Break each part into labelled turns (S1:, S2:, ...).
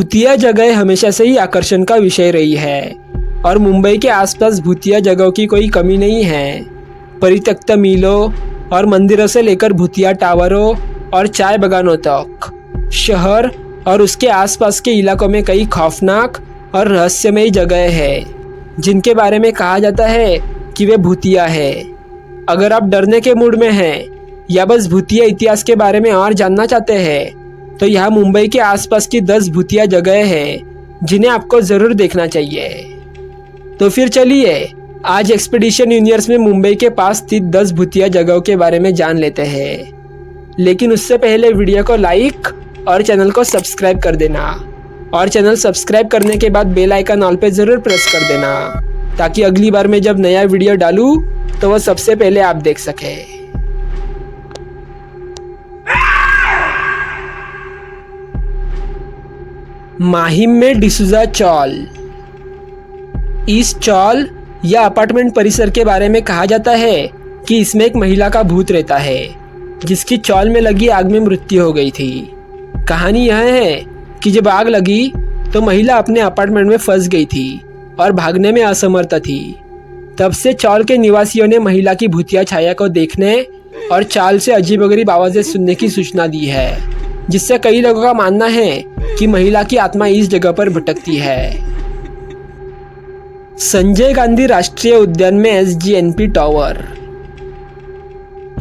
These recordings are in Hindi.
S1: भूतिया जगह हमेशा से ही आकर्षण का विषय रही है और मुंबई के आसपास भूतिया जगहों की कोई कमी नहीं है। परित्यक्त मीलों और मंदिरों से लेकर भूतिया टावरों और चाय बागानों तक शहर और उसके आसपास के इलाकों में कई खौफनाक और रहस्यमयी जगह हैं जिनके बारे में कहा जाता है कि वे भूतिया है। अगर आप डरने के मूड में हैं या बस भूतिया इतिहास के बारे में और जानना चाहते हैं तो यहाँ मुंबई के आसपास की 10 भूतिया जगह हैं जिन्हें आपको ज़रूर देखना चाहिए। तो फिर चलिए आज एक्सपीडिशन यूनिवर्स में मुंबई के पास स्थित 10 भूतिया जगहों के बारे में जान लेते हैं। लेकिन उससे पहले वीडियो को लाइक और चैनल को सब्सक्राइब कर देना और चैनल सब्सक्राइब करने के बाद बेल आइकन ऑल पे ज़रूर प्रेस कर देना ताकि अगली बार मैं जब नया वीडियो डालूँ तो वह सबसे पहले आप देख सकें। माहिम में डिसूजा चौल। इस चौल या अपार्टमेंट परिसर के बारे में कहा जाता है कि इसमें एक महिला का भूत रहता है जिसकी चौल में लगी आग में मृत्यु हो गई थी। कहानी यह है कि जब आग लगी तो महिला अपने अपार्टमेंट में फंस गई थी और भागने में असमर्थ थी। तब से चौल के निवासियों ने महिला की भूतिया छाया को देखने और चाल से अजीबोगरीब आवाज़ें सुनने की सूचना दी है, जिससे कई लोगों का मानना है कि महिला की आत्मा इस जगह पर भटकती है। संजय गांधी राष्ट्रीय उद्यान में SGNP टावर।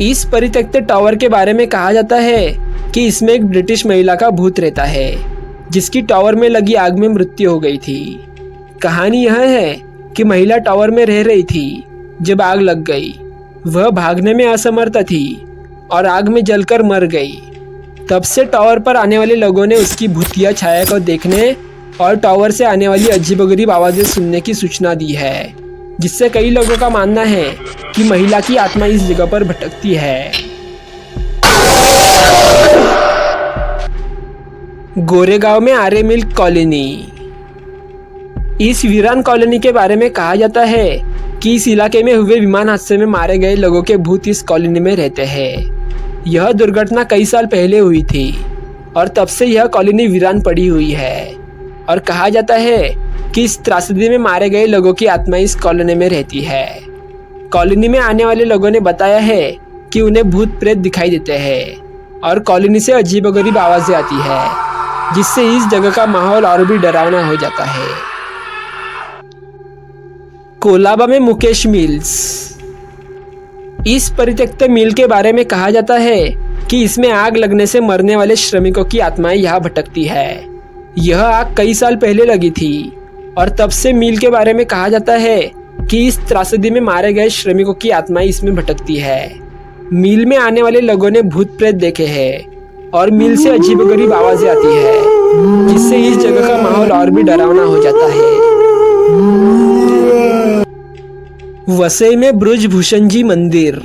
S1: इस परित्यक्त टावर के बारे में कहा जाता है कि इसमें एक ब्रिटिश महिला का भूत रहता है जिसकी टावर में लगी आग में मृत्यु हो गई थी। कहानी यह है कि महिला टावर में रह रही थी जब आग लग गई। वह भागने में असमर्थ थी और आग में जलकर मर गई। तब से टावर पर आने वाले लोगों ने उसकी भूतिया छाया को देखने और टावर से आने वाली अजीबोगरीब आवाज़ें सुनने की सूचना दी है, जिससे कई लोगों का मानना है कि महिला की आत्मा इस जगह पर भटकती है। गोरेगांव में आर्य मिल्क कॉलोनी। इस वीरान कॉलोनी के बारे में कहा जाता है कि इस इलाके में हुए विमान हादसे में मारे गए लोगों के भूत इस कॉलोनी में रहते हैं। यह दुर्घटना कई साल पहले हुई थी और तब से यह कॉलोनी वीरान पड़ी हुई है और कहा जाता है कि इस त्रासदी में मारे गए लोगों की आत्मा इस कॉलोनी में रहती है। कॉलोनी में आने वाले लोगों ने बताया है कि उन्हें भूत प्रेत दिखाई देते हैं और कॉलोनी से अजीबोगरीब आवाज़ें आती है, जिससे इस जगह का माहौल और भी डरावना हो जाता है। कोलाबा में मुकेश मिल्स। इस परित्यक्त मिल के बारे में कहा जाता है कि इसमें आग लगने से मरने वाले श्रमिकों की आत्माएं यहाँ भटकती है। यह आग कई साल पहले लगी थी और तब से मिल के बारे में कहा जाता है कि इस त्रासदी में मारे गए श्रमिकों की आत्माएं इसमें भटकती है। मिल में आने वाले लोगों ने भूत प्रेत देखे हैं और मिल से अजीबोगरीब आवाजें आती है, जिससे इस जगह का माहौल और भी डरावना हो जाता है। वसई में ब्रजभूषण जी मंदिर।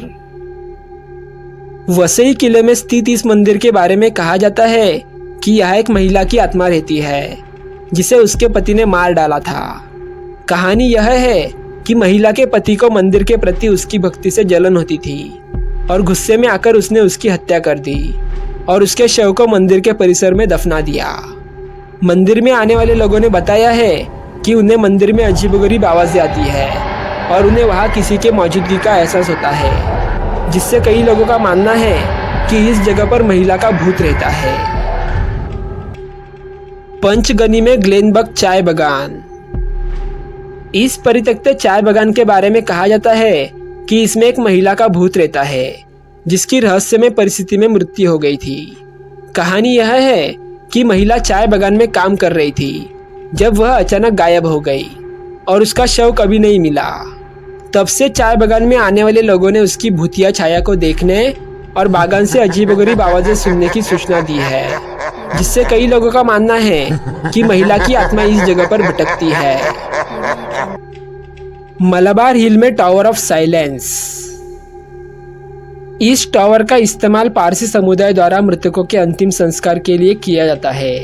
S1: वसई किले में स्थित इस मंदिर के बारे में कहा जाता है कि यह एक महिला की आत्मा रहती है जिसे उसके पति ने मार डाला था। कहानी यह है कि महिला के पति को मंदिर के प्रति उसकी भक्ति से जलन होती थी और गुस्से में आकर उसने उसकी हत्या कर दी और उसके शव को मंदिर के परिसर में दफना दिया। मंदिर में आने वाले लोगों ने बताया है कि उन्हें मंदिर में अजीबोगरीब आवाजें आती है और उन्हें वहाँ किसी के मौजूदगी का एहसास होता है, जिससे कई लोगों का मानना है कि इस जगह पर महिला का भूत रहता है। पंचगनी में ग्लेनबर्ग चाय बागान। इस परित्यक्त चाय बागान के बारे में कहा जाता है कि इसमें एक महिला का भूत रहता है जिसकी रहस्यमय परिस्थिति में मृत्यु हो गई थी। कहानी यह है कि महिला चाय बागान में काम कर रही थी जब वह अचानक गायब हो गई और उसका शव कभी नहीं मिला। तब से चाय बागान में आने वाले लोगों ने उसकी भूतिया छाया को देखने और बागान से अजीबोगरीब आवाजें सुनने की सूचना दी है, जिससे कई लोगों का मानना है कि महिला की आत्मा इस जगह पर भटकती है। मलाबार हिल में टावर ऑफ साइलेंस। इस टावर का इस्तेमाल पारसी समुदाय द्वारा मृतकों के अंतिम संस्कार के लिए किया जाता है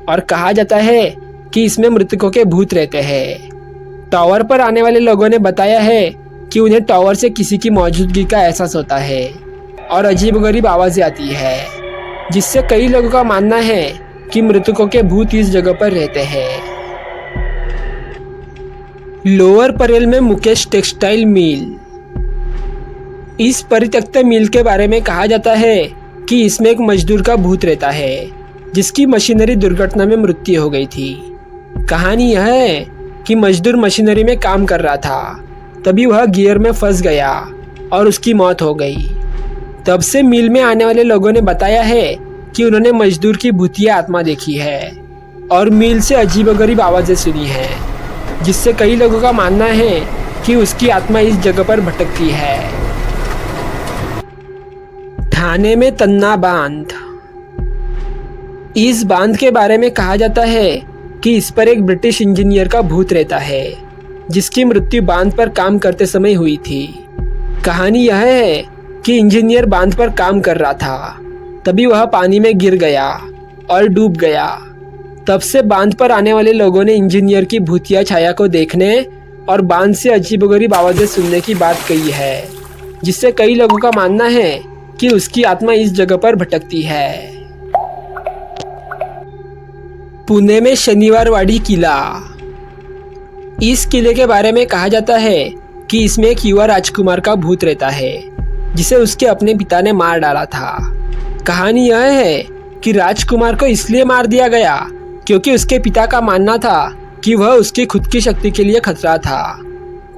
S1: और कहा जाता है कि इसमें मृतकों के भूत रहते हैं। टावर पर आने वाले लोगों ने बताया है कि उन्हें टावर से किसी की मौजूदगी का एहसास होता है और अजीबोगरीब आवाजें आती है, जिससे कई लोगों का मानना है कि मृतकों के भूत इस जगह पर रहते हैं। लोअर परेल में मुकेश टेक्सटाइल मिल। इस परित्यक्त मिल के बारे में कहा जाता है कि इसमें एक मजदूर का भूत रहता है जिसकी मशीनरी दुर्घटना में मृत्यु हो गई थी। कहानी यह है कि मजदूर मशीनरी में काम कर रहा था, तभी वह गियर में फंस गया और उसकी मौत हो गई। तब से मिल में आने वाले लोगों ने बताया है कि उन्होंने मजदूर की भूतिया आत्मा देखी है और मिल से अजीबोगरीब आवाज़ें सुनी है, जिससे कई लोगों का मानना है कि उसकी आत्मा इस जगह पर भटकती है। ठाणे में तन्ना बांध। इस बांध के बारे में कहा जाता है कि इस पर एक ब्रिटिश इंजीनियर का भूत रहता है जिसकी मृत्यु बांध पर काम करते समय हुई थी। कहानी यह है कि इंजीनियर बांध पर काम कर रहा था, तभी वह पानी में गिर गया और डूब गया। तब से बांध पर आने वाले लोगों ने इंजीनियर की भूतिया छाया को देखने और बांध से अजीबोगरीब आवाज़ें सुनने की बात कही है, जिससे कई लोगों का मानना है कि उसकी आत्मा इस जगह पर भटकती है। पुणे में शनिवारवाड़ी किला। इस किले के बारे में कहा जाता है कि इसमें एक युवा राजकुमार का भूत रहता है जिसे उसके अपने पिता ने मार डाला था। कहानी यह है कि राजकुमार को इसलिए मार दिया गया क्योंकि उसके पिता का मानना था कि वह उसकी खुद की शक्ति के लिए खतरा था।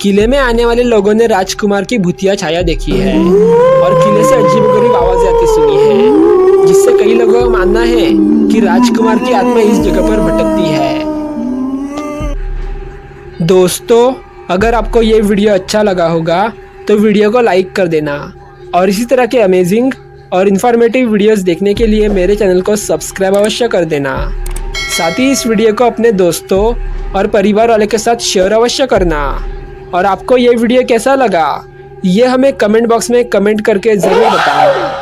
S1: किले में आने वाले लोगों ने राजकुमार की भूतिया छाया देखी है और किले से अजीबोगरीब आवाजें आती सुनी है, जिससे कई लोगों का मानना है कि राजकुमार की आत्मा इस जगह पर भटकती है। दोस्तों, अगर आपको ये वीडियो अच्छा लगा होगा तो वीडियो को लाइक कर देना और इसी तरह के अमेजिंग और इन्फॉर्मेटिव वीडियोस देखने के लिए मेरे चैनल को सब्सक्राइब अवश्य कर देना। साथ ही इस वीडियो को अपने दोस्तों और परिवार वाले के साथ शेयर अवश्य करना। और आपको ये वीडियो कैसा लगा ये हमें कमेंट बॉक्स में कमेंट करके ज़रूर बताना।